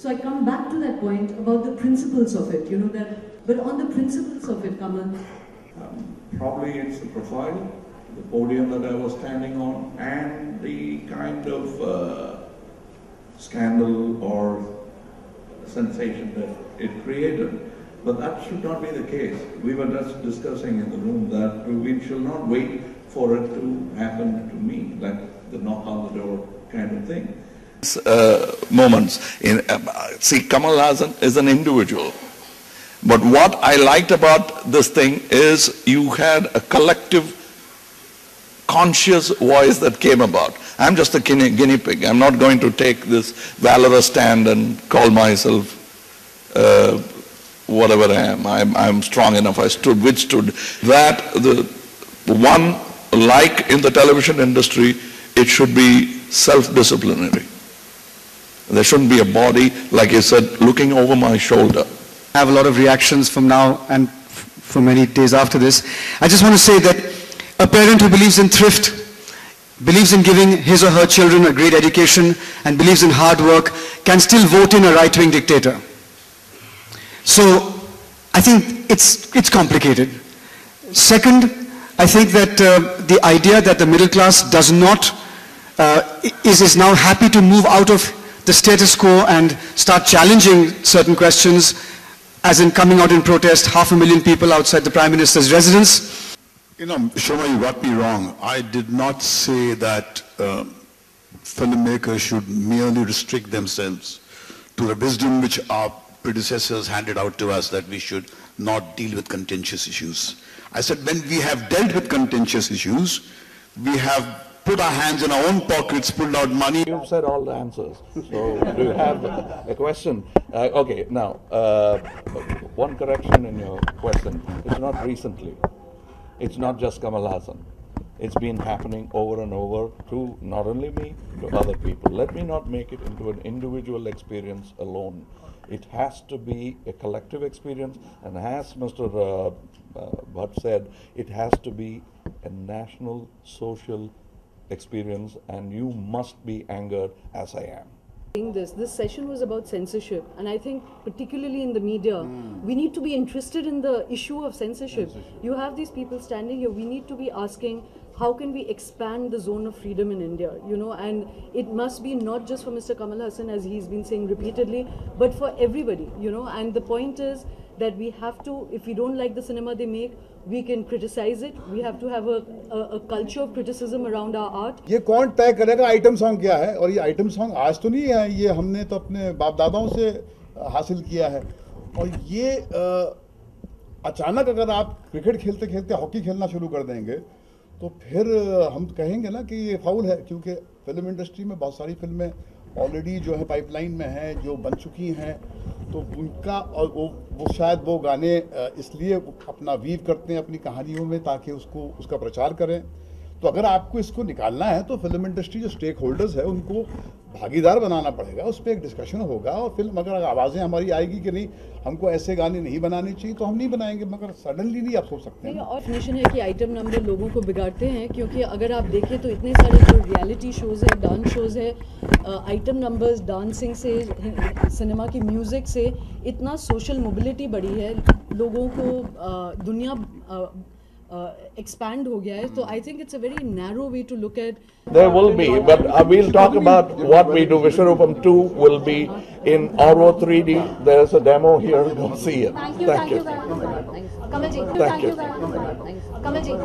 So I come back to that point about the principles of it, but on the principles of it, Kamal. Probably it's the profile, the podium that I was standing on, and the kind of scandal or sensation that it created. But that should not be the case. We were just discussing in the room that we should not wait for it to happen to me, like the knock on the door kind of thing. Moments. See, Kamal Hassan is an individual. But what I liked about this thing is you had a collective conscious voice that came about. I'm just a guinea pig. I'm not going to take this valorous stand and call myself whatever I am. I'm strong enough. I withstood that. The one, like in the television industry, it should be self-disciplinary. There shouldn't be a body, like you said, looking over my shoulder. I have a lot of reactions from now and for many days after this. I just want to say that a parent who believes in thrift, believes in giving his or her children a great education, and believes in hard work, can still vote in a right-wing dictator. So I think it's complicated. Second, I think that the idea that the middle class does not, is now happy to move out of the status quo and start challenging certain questions, as in coming out in protest, 500,000 people outside the Prime Minister's residence. Shoma, you got me wrong. I did not say that filmmakers should merely restrict themselves to the wisdom which our predecessors handed out to us, that we should not deal with contentious issues. I said when we have dealt with contentious issues, we have put our hands in our own pockets, pulled out money. You've said all the answers. So do you have a question? Okay, now, one correction in your question. It's not recently. It's not just Kamal Hassan. It's been happening over and over to not only me, to other people. Let me not make it into an individual experience alone. It has to be a collective experience, and as Mr. Bhatt said, it has to be a national social experience, and you must be angered as I am. This session was about censorship, and I think particularly in the media, we need to be interested in the issue of censorship. You have these people standing here, we need to be asking, how can we expand the zone of freedom in India, and it must be not just for Mr. Kamal Hassan, as he's been saying repeatedly, but for everybody, and the point is that we have to, if we don't like the cinema they make, we can criticize it. We have to have a culture of criticism around our art. ये कौन तय करेगा item song क्या है? और ये item song आज तो नहीं है, ये हमने तो अपने बाप दादाओं से हासिल किया है. और ये अचानक अगर आप क्रिकेट खेलते खेलते हॉकी खेलना शुरू कर देंगे, तो फिर हम कहेंगे ना कि ये फाउल है, क्योंकि फिल्म इंडस्ट्री में बहुत सारी फिल्में ऑलरेडी जो है पाइपलाइन में हैं, जो बन चुकी हैं, तो उनका और वो शायद वो गाने इसलिए अपना वीव करते हैं अपनी कहानियों में ताकि उसका प्रचार करें. तो अगर आपको इसको निकालना है तो फिल्म इंडस्ट्री जो स्टेक होल्डर्स है उनको भागीदार बनाना पड़ेगा, उस पर एक डिस्कशन होगा. और फिल्म अगर आवाज़ें हमारी आएगी कि नहीं हमको ऐसे गाने नहीं बनाने चाहिए, तो हम नहीं बनाएंगे, मगर सडनली नहीं आप सोच सकते हैं. और डेफिनेशन है कि आइटम नंबर लोगों को बिगाड़ते हैं, क्योंकि अगर आप देखें तो इतने सारे जो रियलिटी शोज़ है, डांस शोज़ है, आइटम नंबर्स, डांसिंग से, सिनेमा की म्यूज़िक से इतना सोशल मोबिलिटी बढ़ी है, लोगों को दुनिया expand ho gaya hai. So I think it's a very narrow way to look at. There will be, but we'll talk about what we do. Vishwarupam 2 will be in Oro 3D. There's a demo here. Go see it. Thank you. Kamal ji. Thank you. Kamal ji.